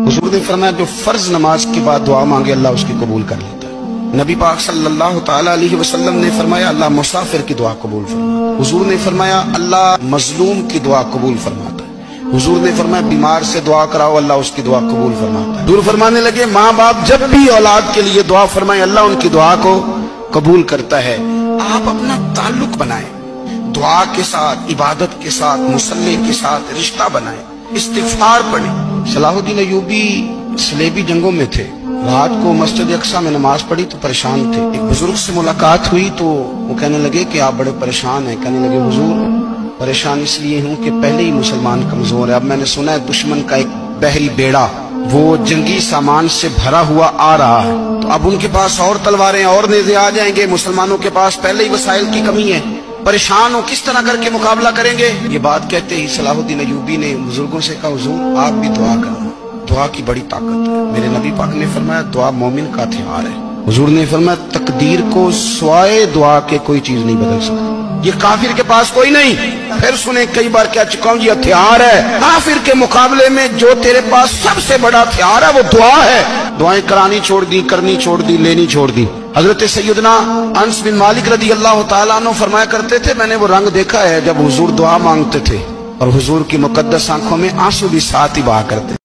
हुजूर ने फरमाया जो फर्ज नमाज के बाद दुआ मांगे अल्लाह उसकी कबूल कर लेता है। नबी पाक सल्लल्लाहु ताला अलैहि वसल्लम ने फरमाया अल्लाह मुसाफिर की दुआ कबूल फरमाता है। हुजूर ने फरमाया अल्लाह मजलूम की दुआ कबूल फरमाता है। हुजूर ने फरमाया बीमार से दुआ कराओ अल्लाह उसकी दुआ कबूल फरमाता है। हुजूर फरमाने लगे माँ बाप जब भी औलाद के लिए दुआ फरमाए अल्लाह उनकी दुआ को कबूल करता है। आप अपना ताल्लुक बनाएं दुआ के साथ, इबादत के साथ, मुसल्ले के साथ रिश्ता बनाएं, इस्तिगफार पढ़ें। सलाहुद्दीन अय्यूबी सलेबी जंगों में थे, रात को मस्जिद अक्सा में नमाज पढ़ी तो परेशान थे। एक बुजुर्ग से मुलाकात हुई तो वो कहने लगे कि आप बड़े परेशान हैं। कहने लगे हुजूर परेशान इसलिए हूँ कि पहले ही मुसलमान कमजोर है, अब मैंने सुना है दुश्मन का एक बहरी बेड़ा वो जंगी सामान से भरा हुआ आ रहा है, तो अब उनके पास और तलवारें और नेज़े आ जाएंगे, मुसलमानों के पास पहले ही वसाइल की कमी है, परेशान हो किस तरह करके मुकाबला करेंगे। ये बात कहते ही सलाहुद्दीन अय्यूबी ने बुजुर्गों से कहा हुजूर आप भी दुआ करना, दुआ की बड़ी ताकत है। मेरे नबी पाक ने फरमाया दुआ मोमिन का हथियार है। हुजूर ने फरमाया तकदीर को सिवाय दुआ के कोई चीज नहीं बदल सकती, ये काफिर के पास कोई नहीं। फिर सुने कई बार कह चुका हूं ये हथियार है, काफिर के मुकाबले में जो तेरे पास सबसे बड़ा हथियार है वो दुआ है। दुआएं करानी छोड़ दी, करनी छोड़ दी, लेनी छोड़ दी। हजरत सैयदना अनस बिन मालिक रदी अल्लाह ताला अन्हु फरमाया करते थे मैंने वो रंग देखा है जब हुजूर दुआ मांगते थे और हुजूर की मुकद्दस आंखों में आंसू भी साथ ही बहा करते।